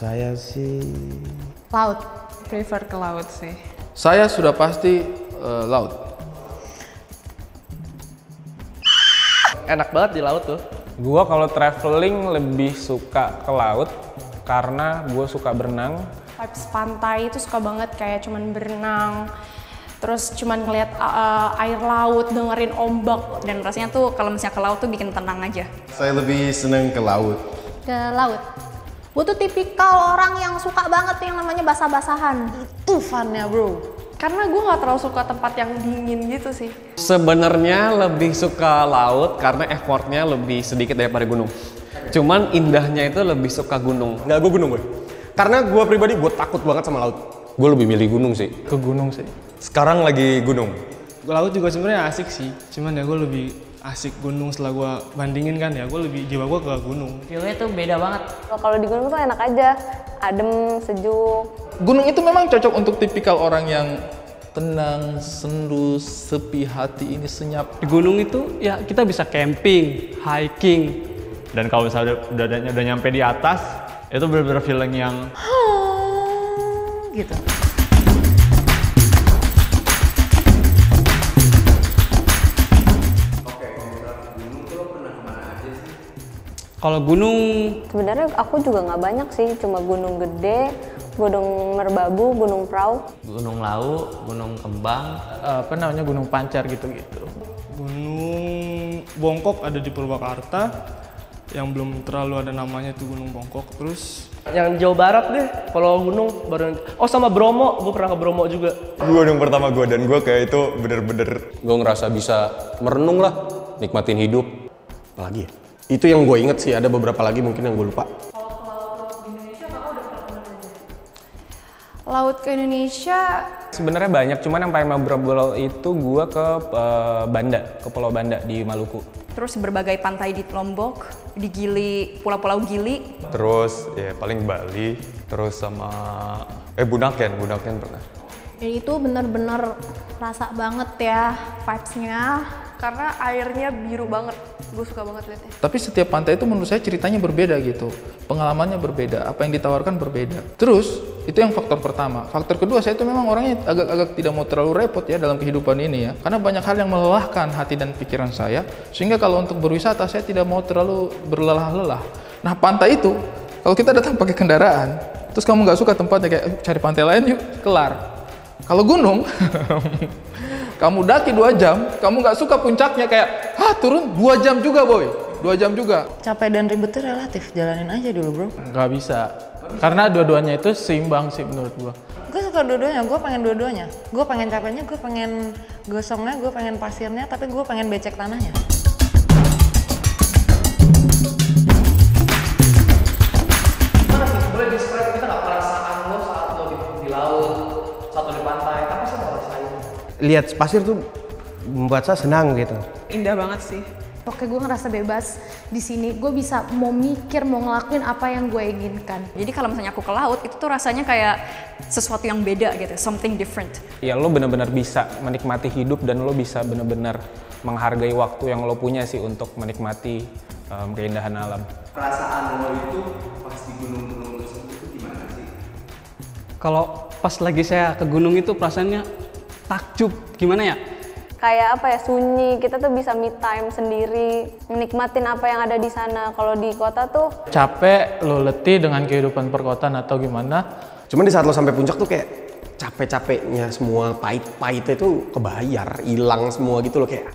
saya sih Laut. Prefer ke laut sih. Saya sudah pasti laut. Enak banget di laut tuh. Gua kalau traveling lebih suka ke laut karena gue suka berenang. Vibes pantai itu suka banget, kayak cuman berenang, terus cuman ngeliat air laut, dengerin ombak, dan rasanya tuh kalau misalnya ke laut tuh bikin tenang aja. saya lebih seneng ke laut. Ke laut. Gue tuh tipikal orang yang suka banget yang namanya basah-basahan. Itu funnya bro. Karena gue nggak terlalu suka tempat yang dingin gitu sih. Sebenarnya lebih suka laut karena effortnya lebih sedikit daripada gunung. Cuman indahnya itu lebih suka gunung. Nggak, gue gunung gue. Karena gue pribadi gue takut banget sama laut. Gue lebih milih gunung sih. Ke gunung sih. Sekarang lagi gunung. Laut juga sebenarnya asik sih, cuman ya gue lebih asik gunung. Setelah gue bandingin kan ya, gue lebih jiwa gue ke gunung. Feel-nya tuh beda banget. Kalau di gunung tuh enak aja, adem, sejuk. Gunung itu memang cocok untuk tipikal orang yang tenang, sendu, sepi hati, ini senyap. Di gunung itu ya kita bisa camping, hiking. Dan kalau misalnya udah nyampe di atas, itu bener-bener feeling yang Gitu. kalau gunung Sebenarnya aku juga nggak banyak sih, cuma Gunung Gede, Gunung Merbabu, Gunung Prau. Gunung Lau, Gunung Kembang. Gunung Pancar gitu-gitu. Gunung Bongkok ada di Purwakarta, yang belum terlalu ada namanya tuh Gunung Bongkok. Terus Yang Jawa Barat deh, kalau gunung baru. Oh sama Bromo, gue pernah ke Bromo juga. Gunung pertama gue, dan gue kayak itu bener-bener Gue ngerasa bisa merenung lah, nikmatin hidup. apalagi ya. Itu yang gue inget sih, ada beberapa lagi mungkin yang gue lupa. Laut ke Indonesia, Sebenarnya banyak, cuman yang paling memorable itu gue ke Pulau Banda di Maluku. terus berbagai pantai di Lombok, di Gili, pulau-pulau Gili. Terus ya paling Bali, terus sama Bunaken pernah. Dan itu bener-bener rasa banget ya vibes-nya. Karena airnya biru banget, gue suka banget liatnya. Tapi setiap pantai itu menurut saya ceritanya berbeda gitu. Pengalamannya berbeda, apa yang ditawarkan berbeda. Terus, itu yang faktor pertama. Faktor kedua, saya itu memang orangnya agak tidak mau terlalu repot ya dalam kehidupan ini ya. Karena banyak hal yang melelahkan hati dan pikiran saya. Sehingga kalau untuk berwisata, saya tidak mau terlalu berlelah-lelah. Nah, pantai itu, kalau kita datang pakai kendaraan, terus kamu nggak suka tempatnya, kayak cari pantai lain yuk, kelar. Kalau gunung, kamu daki 2 jam, kamu nggak suka puncaknya, kayak turun 2 jam juga boy, 2 jam juga. Capek dan ribetnya relatif, jalanin aja dulu bro. Nggak bisa, karena dua-duanya itu seimbang sih menurut gue. Gue suka dua-duanya, gue pengen dua-duanya. Gue pengen capeknya, gue pengen gosongnya, gue pengen pasirnya, tapi gue pengen becek tanahnya. Gimana sih? Boleh describe kita nggak perasaan lo saat lo di laut, saat lo di pantai, apa sih lo rasain? Lihat pasir tuh membuat saya senang gitu. Indah banget sih. Oke, gue ngerasa bebas di sini. Gue bisa mau mikir, mau ngelakuin apa yang gue inginkan. Jadi kalau misalnya aku ke laut, itu tuh rasanya kayak sesuatu yang beda gitu, something different. Ya lo benar-benar bisa menikmati hidup dan lo bisa benar-benar menghargai waktu yang lo punya sih untuk menikmati keindahan alam. Perasaan lo itu pas di gunung-gunung tersebut itu gimana sih? kalau pas lagi saya ke gunung itu perasaannya takjub, gimana ya? Kayak apa ya, sunyi, kita tuh bisa me time sendiri, menikmatin apa yang ada di sana. Kalau di kota tuh Capek, lo letih dengan kehidupan perkotaan atau gimana? Cuman di saat lo sampai puncak tuh kayak capek-capeknya semua, pahit-pahitnya itu kebayar, hilang semua gitu loh, kayak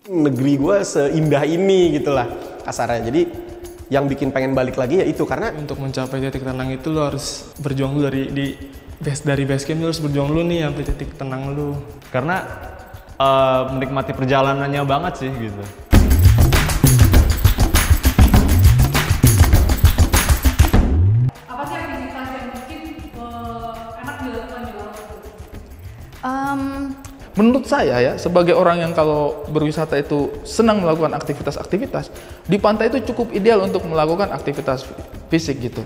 negeri gue seindah ini gitu lah kasarnya. Jadi yang bikin pengen balik lagi ya itu, karena untuk mencapai titik tenang itu lo harus berjuang dulu dari base camp, lo harus berjuang dulu nih sampai titik tenang lo. Karena menikmati perjalanannya banget sih gitu. Apa sih aktivitas yang mungkin enak dilakukan di laut? Menurut saya ya, sebagai orang yang kalau berwisata itu senang melakukan aktivitas-aktivitas, di pantai itu cukup ideal untuk melakukan aktivitas fisik gitu.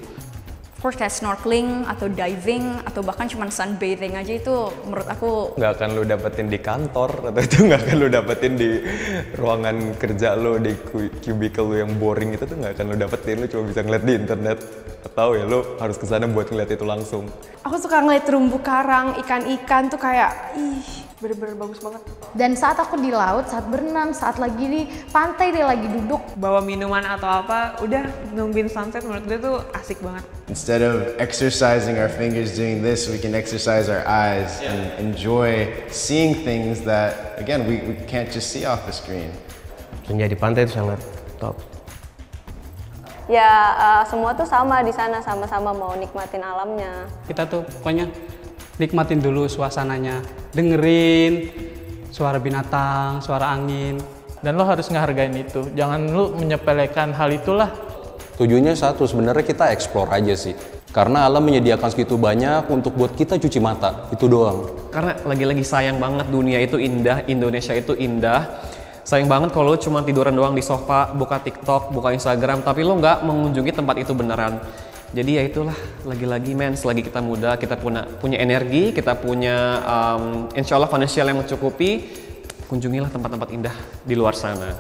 sport kayak snorkeling atau diving atau bahkan cuma sunbathing aja itu menurut aku nggak akan lo dapetin di kantor atau itu nggak akan lo dapetin di ruangan kerja lo di cubicle lo yang boring itu tuh nggak akan lo dapetin. Lo cuma bisa ngeliat di internet atau ya lo harus kesana buat ngeliat itu langsung. Aku suka ngeliat terumbu karang, ikan-ikan tuh kayak bener-bener bagus banget. Dan saat aku di laut, saat berenang, saat lagi di pantai, dia lagi duduk bawa minuman atau apa, udah nungguin sunset, menurut gue tuh asik banget. Instead of exercising our fingers doing this, we can exercise our eyes and enjoy seeing things that, again, we can't just see off the screen. Senja di pantai itu sangat top. Ya semua tuh sama di sana, sama-sama mau nikmatin alamnya. Kita tuh pokoknya nikmatin dulu suasananya, dengerin suara binatang, suara angin. Dan lo harus ngehargain itu, jangan lo menyepelekan hal itulah. Tujuannya satu, sebenarnya kita explore aja sih. Karena alam menyediakan segitu banyak untuk buat kita cuci mata, itu doang. Karena lagi-lagi sayang banget, dunia itu indah, Indonesia itu indah. Sayang banget kalau lo cuma tiduran doang di sofa, buka TikTok, buka Instagram, tapi lo nggak mengunjungi tempat itu beneran. Jadi ya itulah, lagi-lagi men, selagi kita muda, kita punya energi, kita punya insya Allah financial yang mencukupi, kunjungilah tempat-tempat indah di luar sana.